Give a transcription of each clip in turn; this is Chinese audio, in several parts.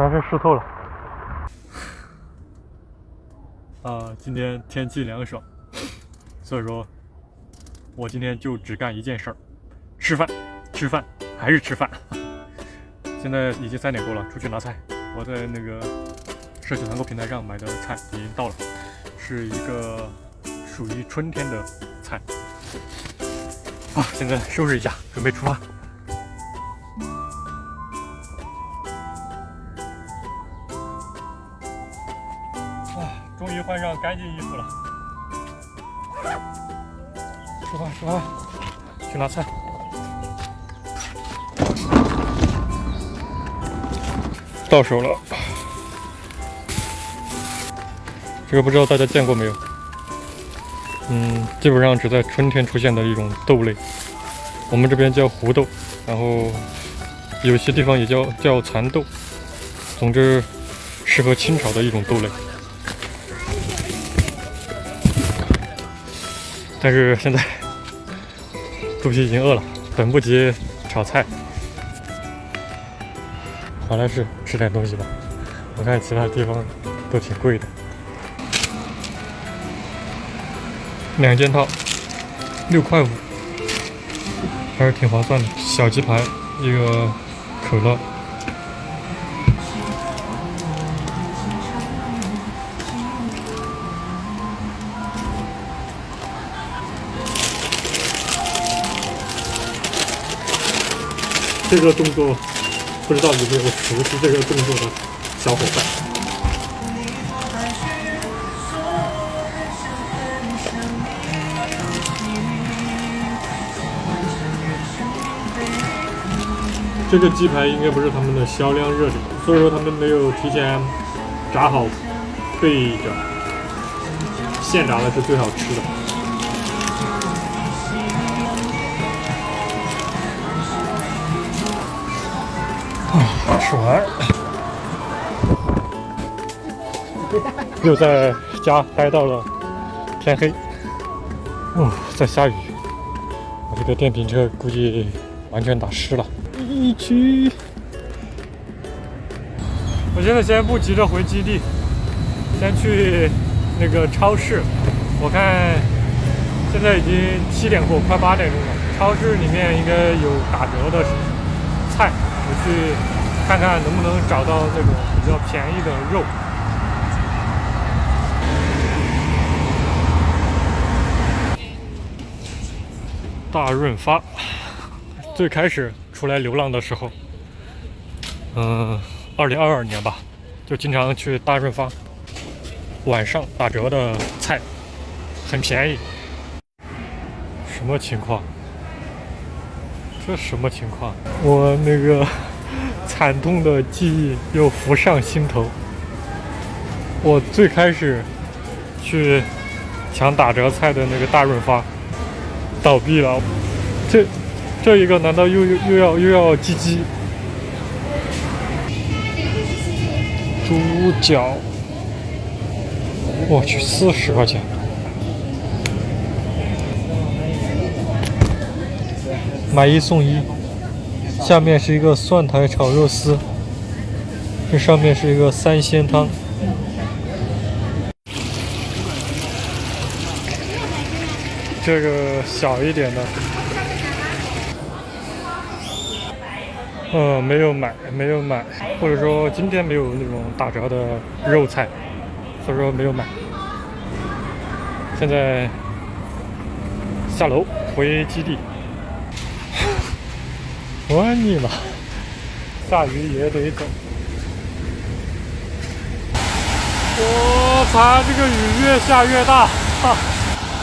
全是湿透了。今天天气凉爽，所以说，我今天就只干一件事儿，吃饭，吃饭，还是吃饭。现在已经3点多了，出去拿菜。我在那个社区团购平台上买的菜已经到了，是一个属于春天的菜。现在收拾一下，准备出发。终于换上干净衣服了，出发，去拿菜。到手了，这个不知道大家见过没有？基本上只在春天出现的一种豆类，我们这边叫胡豆，然后有些地方也叫蚕豆，总之适合清炒的一种豆类。但是现在肚皮已经饿了，等不及炒菜，回来是吃点东西吧。我看其他地方都挺贵的，2件套6块5，还是挺划算的。小鸡排，一个可乐。这个动作不知道有没有熟悉这个动作的小伙伴。这个鸡排应该不是他们的销量热点，所以说他们没有提前炸好备着，现炸的是最好吃的。吃完，又在家待到了天黑。在下雨，我这个电瓶车估计完全打湿了。一起，我现在先不急着回基地，先去那个超市。我看现在已经7点过，快8点钟了。超市里面应该有打折的菜，我去看看能不能找到那种比较便宜的肉。大润发，最开始出来流浪的时候，2022年吧，就经常去大润发，晚上打折的菜很便宜。什么情况？这什么情况？我那个惨痛的记忆又浮上心头。我最开始去抢打折菜的那个大润发倒闭了，这一个难道又要鸡鸡？猪脚，我去，40块钱。买1送1，下面是一个蒜苔炒肉丝，这上面是一个3鲜汤。这个小一点的，没有买，或者说今天没有那种打折的肉菜，所以说没有买。现在下楼回基地。我你妈！下雨也得走。我操，这个雨越下越大，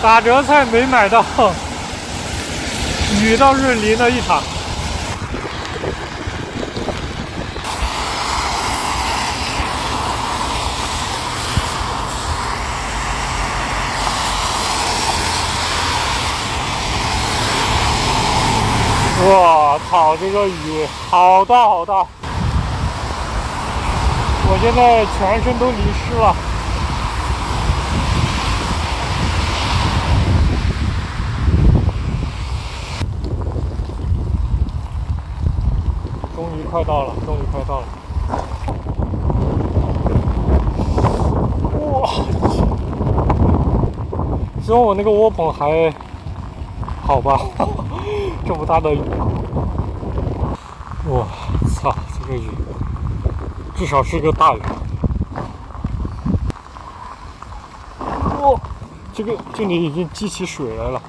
打折菜没买到，雨倒是淋了一场。我操，这个雨好大好大！我现在全身都淋湿了。终于快到了，终于快到了。希望我那个窝棚还好吧，这么大的雨，哇操，这个雨至少是个大雨。哇，这里已经积起水来了。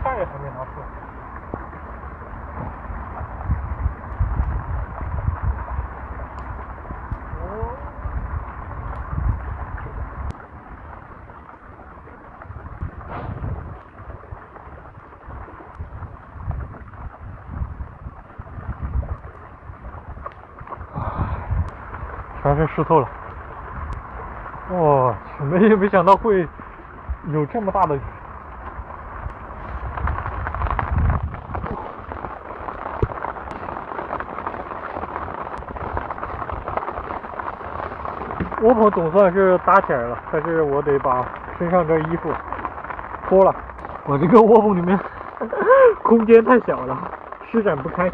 菜还没拿出来。全是湿透了。哇，没想到会有这么大的雨。窝棚总算是搭起来了，但是我得把身上这衣服脱了。我这个窝棚里面空间太小了，施展不开。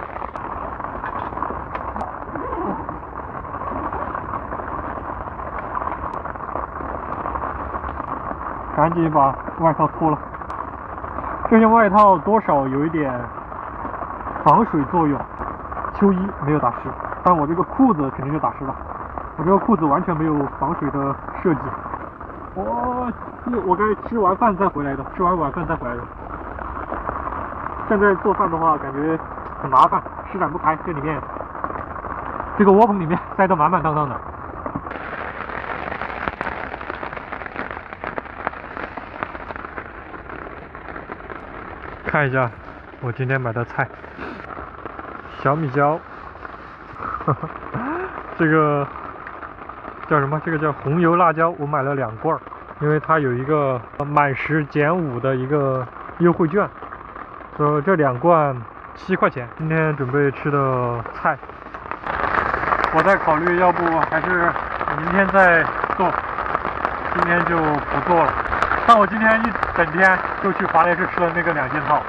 赶紧把外套脱了。这件外套多少有一点防水作用，秋衣没有打湿，但我这个裤子肯定就打湿了。我这个裤子完全没有防水的设计。我该吃完饭再回来的，吃完晚饭再回来的。现在做饭的话，感觉很麻烦，施展不开。这里面，这个窝棚里面塞得满满当当的。看一下我今天买的菜，小米椒，这个叫什么？这个叫红油辣椒，我买了2罐，因为它有一个满10减5的一个优惠券，所以这2罐7块钱。今天准备吃的菜，我在考虑要不还是明天再做，今天就不做了。但我今天一整天就去华莱士吃了那个2件套，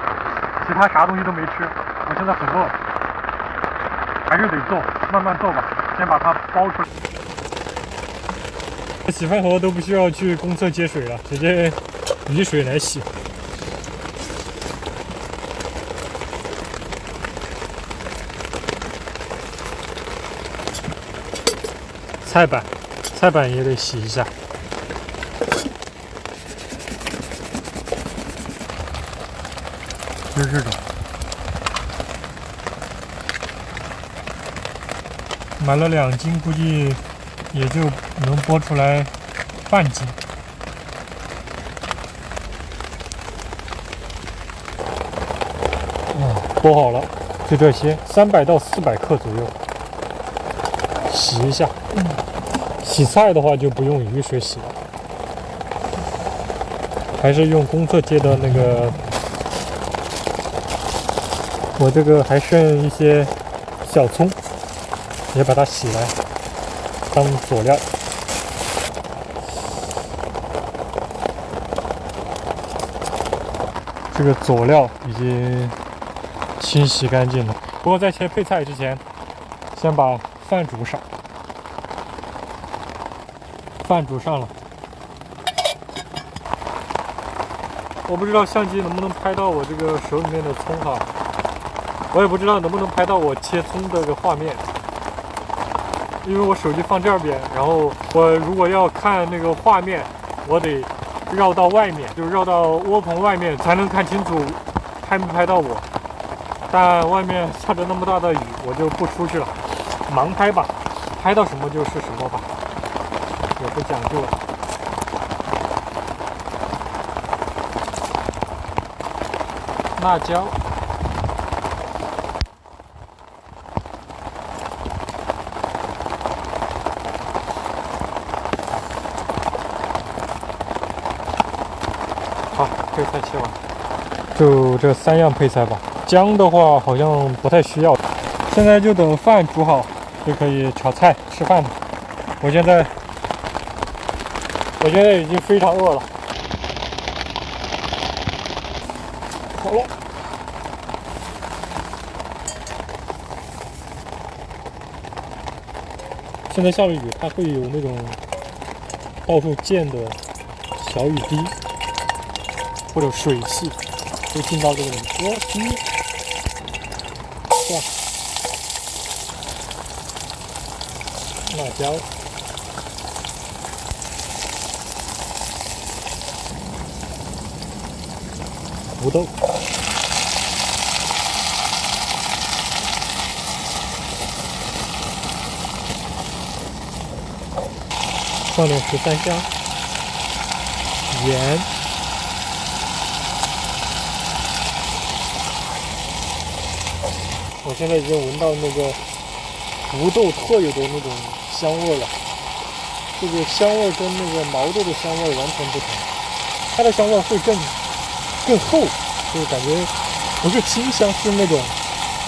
其他啥东西都没吃。我现在很饿，还是得做，慢慢做吧，先把它包出来。洗饭盒都不需要去公厕接水了，直接以水来洗。菜板也得洗一下。就是这种，买了2斤，估计也就能剥出来半斤。剥好了，就这些，300到400克左右。洗一下。洗菜的话就不用雨水洗了，还是用公厕接的那个。我这个还剩一些小葱，也把它洗来当佐料。这个佐料已经清洗干净了，不过在切配菜之前，先把饭煮上。饭煮上了，我不知道相机能不能拍到我这个手里面的葱哈。我也不知道能不能拍到我切葱的这个画面，因为我手机放这边，然后我如果要看那个画面，我得绕到外面，就绕到窝棚外面才能看清楚拍没拍到我。但外面下着那么大的雨，我就不出去了，盲拍吧，拍到什么就是什么吧，也不讲究了。辣椒。好。配菜切完，就这3样配菜吧。姜的话好像不太需要。现在就等饭煮好，就可以炒菜吃饭了。我现在已经非常饿了。好了。现在下了雨，它会有那种到处溅的小雨滴或者水汽，会进到这个里面。哇！辣椒、胡豆。放点13香、盐，我现在已经闻到那个胡豆特有的那种香味了。这个香味跟那个毛豆的香味完全不同，它的香味会更厚，就是感觉不是清香，是那种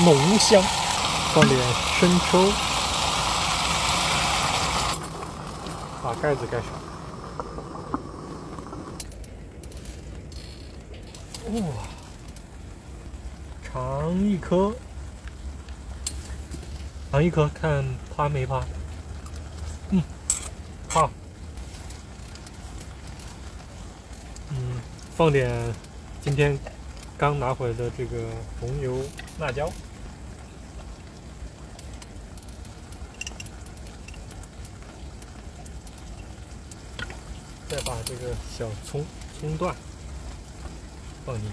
浓香。放点生抽。把盖子盖上。哇，尝一颗，看趴没趴？趴。放点今天刚拿回来的这个红油辣椒。再把这个小葱段放进去。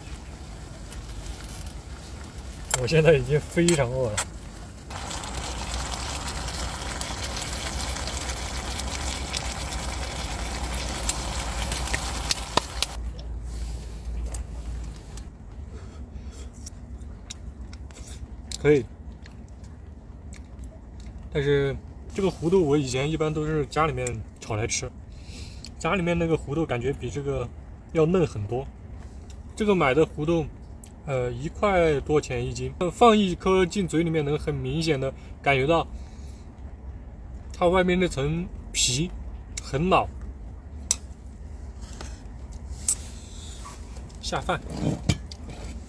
我现在已经非常饿了。可以，但是这个胡豆我以前一般都是家里面炒来吃。家里面那个胡豆感觉比这个要嫩很多。这个买的胡豆，1块多钱一斤，放一颗进嘴里面，能很明显的感觉到它外面那层皮很老，下饭。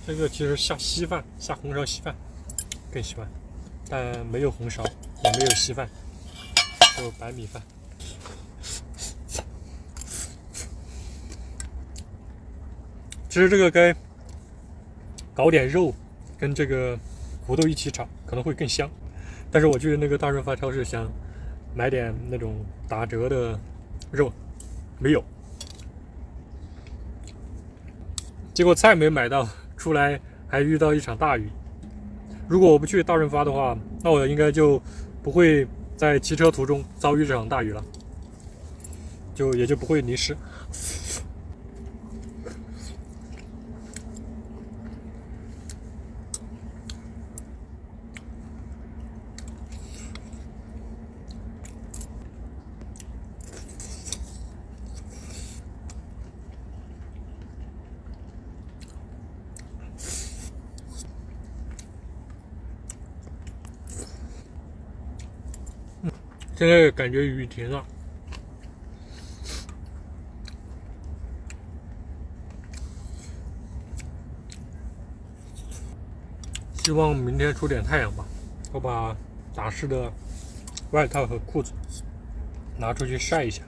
这个其实下稀饭，下红烧稀饭更喜欢，但没有红烧，也没有稀饭，就白米饭。其实这个该搞点肉，跟这个胡豆一起炒，可能会更香。但是我去那个大润发超市想买点那种打折的肉，没有。结果菜没买到，出来还遇到一场大雨。如果我不去大润发的话，那我应该就不会在骑车途中遭遇这场大雨了，也就不会淋湿。现在感觉雨停了，希望明天出点太阳吧。我把打湿的外套和裤子拿出去晒一下。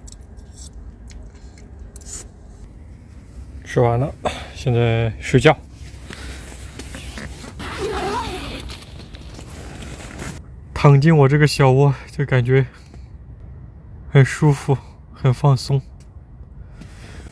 吃完了，现在睡觉。躺进我这个小窝，就感觉很舒服，很放松。